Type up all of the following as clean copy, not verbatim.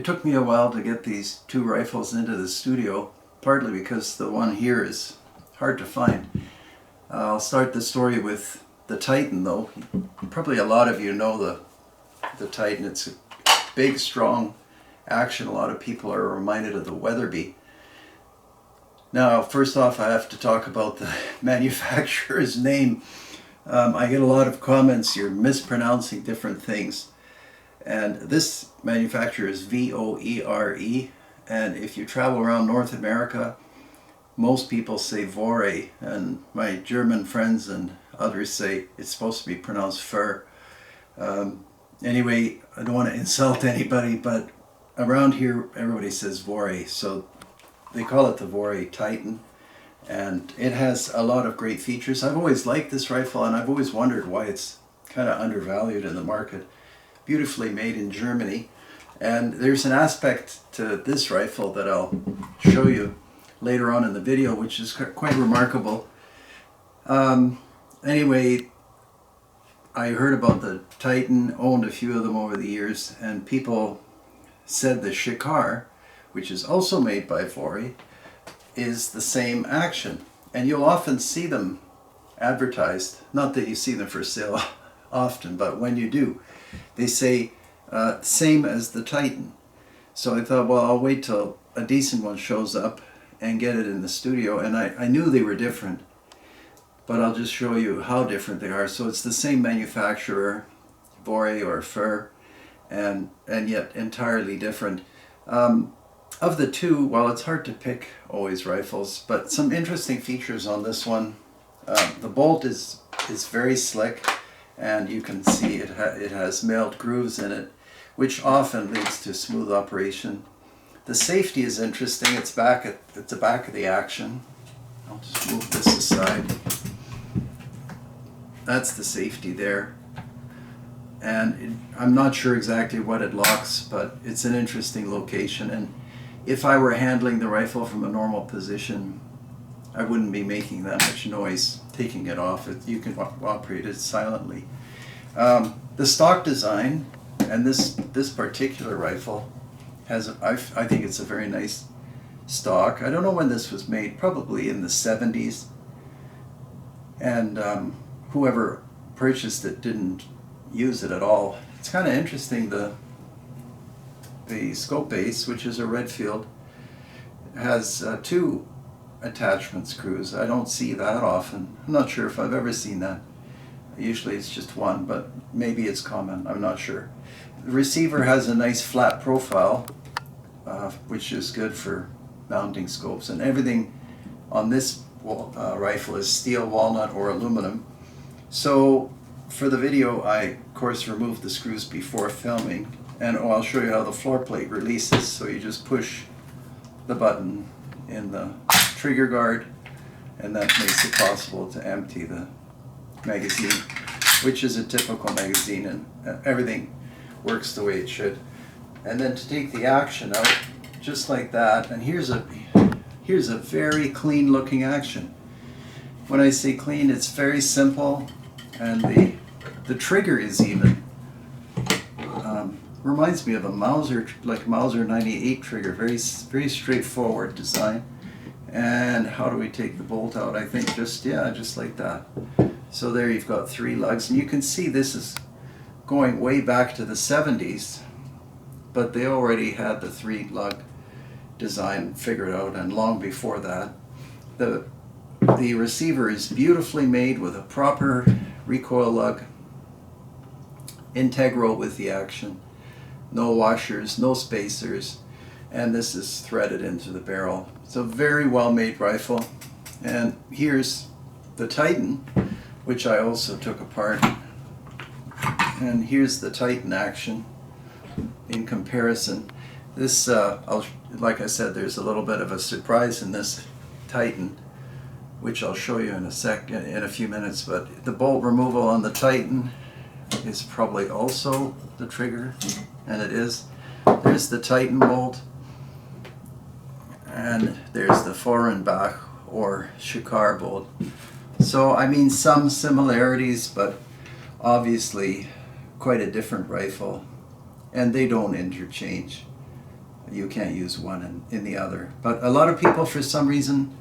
took me a while to get these two rifles into the studio, partly because the one here is hard to find. I'll start the story with the Titan, though. Probably a lot of you know the Titan. It's a big, strong action. A lot of people are reminded of the Weatherby. Now, first off, I have to talk about the manufacturer's name. I get a lot of comments, you're mispronouncing different things. And this manufacturer is Voere, and if you travel around North America, most people say Voere, and my German friends and others say it's supposed to be pronounced Fur. Anyway, I don't want to insult anybody, but around here everybody says Voere, so they call it the Voere Titan, and it has a lot of great features. I've always liked this rifle, and I've always wondered why it's kind of undervalued in the market. Beautifully made in Germany, and there's an aspect to this rifle that I'll show you later on in the video, which is quite remarkable. Anyway, I heard about the Titan, owned a few of them over the years, and people said the Shikar, which is also made by Voere, is the same action, and you'll often see them advertised. Not that you see them for sale often, but when you do, they say same as the Titan. So I thought, well, I'll wait till a decent one shows up and get it in the studio, and I knew they were different, but I'll just show you how different they are. So it's the same manufacturer, Voere or Fur, and yet entirely different. Of the two, well, it's hard to pick always rifles, but some interesting features on this one. The bolt is very slick, and you can see it has milled grooves in it, which often leads to smooth operation. The safety is interesting. It's back at the back of the action. I'll just move this aside. That's the safety there. And I'm not sure exactly what it locks, but it's an interesting location. And if I were handling the rifle from a normal position, I wouldn't be making that much noise taking it off. You can operate it silently. The stock design, and this particular rifle has, I think it's a very nice stock. I don't know when this was made, probably in the 70s. And whoever purchased it didn't use it at all. It's kind of interesting, the scope base, which is a Redfield, has two attachment screws. I don't see that often. I'm not sure if I've ever seen that. Usually it's just one, but maybe it's common. I'm not sure. The receiver has a nice flat profile, which is good for mounting scopes, and everything on this rifle is steel, walnut, or aluminum. So for the video, I of course removed the screws before filming, and I'll show you how the floor plate releases. So you just push the button in the trigger guard, and that makes it possible to empty the magazine, which is a typical magazine, and everything works the way it should. And then to take the action out, just like that, and here's a very clean looking action. When I say clean, it's very simple, and the trigger is even reminds me of a Mauser, like Mauser 98 trigger. Very straightforward design. And how do we take the bolt out? I think just like that. So there you've got three lugs, and you can see this is going way back to the 70s, but they already had the three lug design figured out, and long before that. The receiver is beautifully made with a proper recoil lug, integral with the action, no washers, no spacers, and this is threaded into the barrel. It's a very well made rifle. And here's the Titan, which I also took apart, and here's the Titan action in comparison. This, like I said, there's a little bit of a surprise in this Titan, which I'll show you in a few minutes, but the bolt removal on the Titan is probably also the trigger, and it is. There's the Titan bolt, and there's the Voerenbach or Shikar bolt. So I mean, some similarities, but obviously quite a different rifle, and they don't interchange. You can't use one in the other. But a lot of people, for some reason,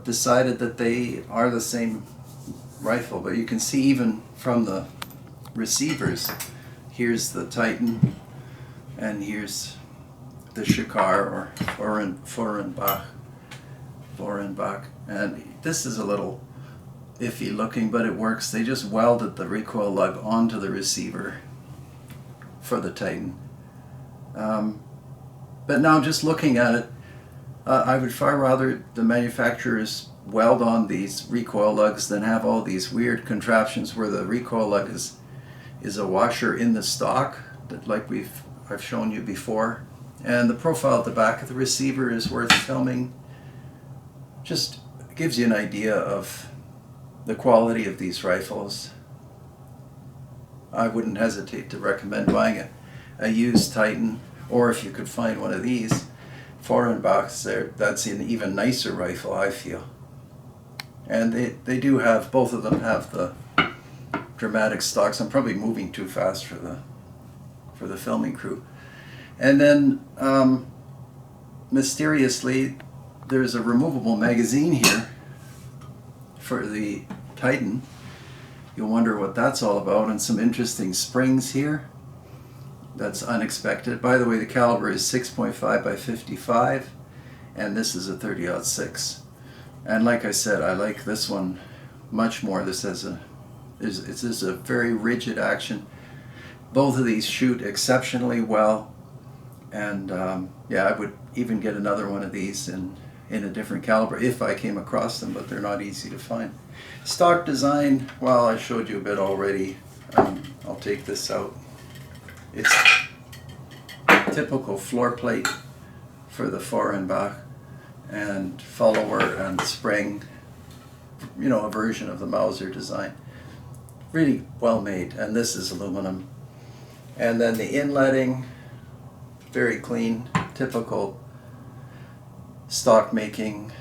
decided that they are the same rifle. But you can see even from the receivers, here's the Titan, and here's the Shikar or Vorenbach. And this is a little iffy looking, but it works. They just welded the recoil lug onto the receiver for the Titan. But now just looking at it, I would far rather the manufacturers weld on these recoil lugs than have all these weird contraptions where the recoil lug is a washer in the stock, that like I've shown you before. And the profile at the back of the receiver is worth filming. Just gives you an idea of the quality of these rifles. I wouldn't hesitate to recommend buying a used Titan, or if you could find one of these Vorenbachs, that's an even nicer rifle, I feel. And they do have, both of them have the dramatic stocks. I'm probably moving too fast for the filming crew. And then mysteriously there's a removable magazine here for the Titan. You'll wonder what that's all about, and some interesting springs here. That's unexpected. By the way, the caliber is 6.5 by 55, and this is a 30-06. And like I said, I like this one much more. This has it's a very rigid action. Both of these shoot exceptionally well, and yeah, I would even get another one of these in a different caliber if I came across them, but they're not easy to find. Stock design, well, I showed you a bit already. I'll take this out. It's typical floor plate for the Vorenbach, and follower and spring, you know, a version of the Mauser design. Really well made, and this is aluminum. And then the inletting, very clean, typical stock making,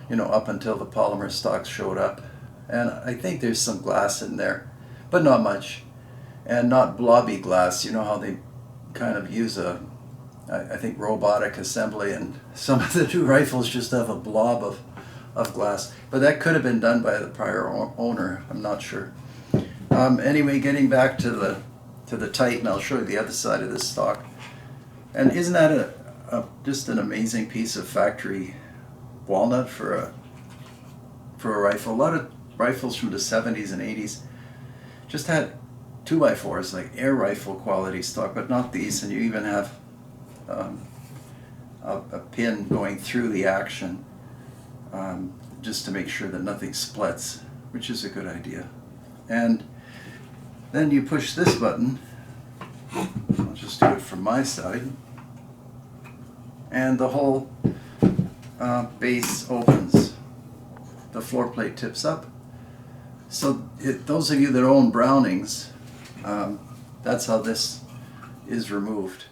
you know, up until the polymer stocks showed up. And I think there's some glass in there, but not much. And not blobby glass. You know how they kind of use I think robotic assembly, and some of the new rifles just have a blob of glass. But that could have been done by the prior owner, I'm not sure. Anyway, getting back to the Titan, I'll show you the other side of this stock. And isn't that just an amazing piece of factory walnut for a rifle? A lot of rifles from the 70s and 80s just had 2x4s, like air rifle quality stock, but not these. And you even have a pin going through the action just to make sure that nothing splits, which is a good idea. And then you push this button. I'll just do it from my side, and the whole base opens. The floor plate tips up. So those of you that own Brownings, that's how this is removed.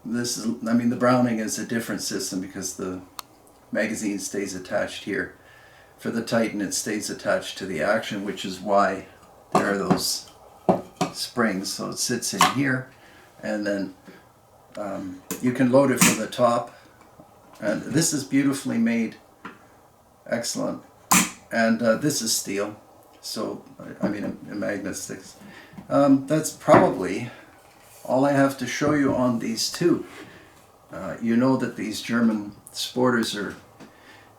This is, I mean, the Browning is a different system because the magazine stays attached here. For the Titan, it stays attached to the action, which is why there are those springs. So it sits in here, and then you can load it from the top. And this is beautifully made, excellent. And this is steel, so I mean a magnet sticks. That's probably all I have to show you on these two. You know that these German sporters are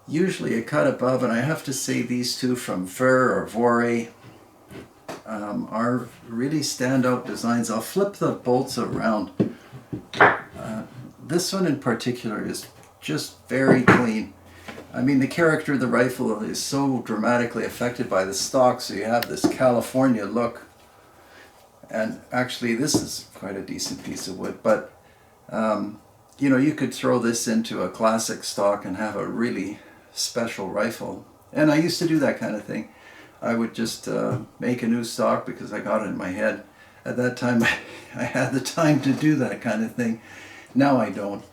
usually a cut above, and I have to say these two from Voere are really standout designs. I'll flip the bolts around. This one in particular is just very clean. I mean, the character of the rifle is so dramatically affected by the stock, so you have this California look. And actually, this is quite a decent piece of wood, but you know, you could throw this into a classic stock and have a really special rifle. And I used to do that kind of thing. I would just make a new stock because I got it in my head. At that time, I had the time to do that kind of thing. Now I don't.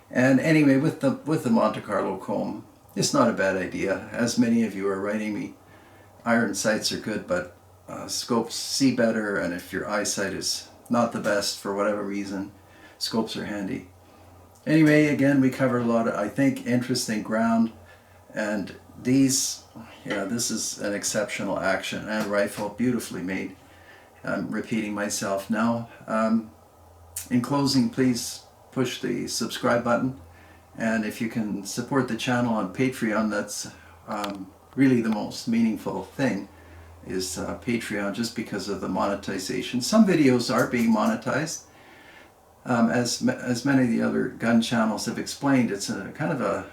And anyway, with the Monte Carlo comb, it's not a bad idea. As many of you are writing me, iron sights are good, but scopes see better, and if your eyesight is not the best for whatever reason, scopes are handy. Anyway, again, we cover a lot of, I think, interesting ground. And these, yeah, this is an exceptional action and rifle, beautifully made. I'm repeating myself now. In closing, please push the subscribe button. And if you can support the channel on Patreon, that's really the most meaningful thing, is Patreon, just because of the monetization. Some videos are being monetized. As many of the other gun channels have explained, it's a kind of a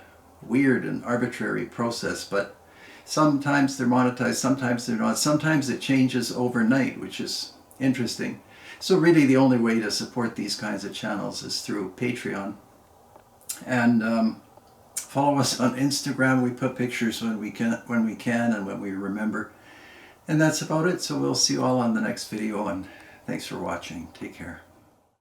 weird and arbitrary process, but sometimes they're monetized, sometimes they're not. Sometimes it changes overnight, which is interesting. So really the only way to support these kinds of channels is through Patreon. And follow us on Instagram. We put pictures when we can and when we remember. And that's about it. So we'll see you all on the next video, and thanks for watching. Take care.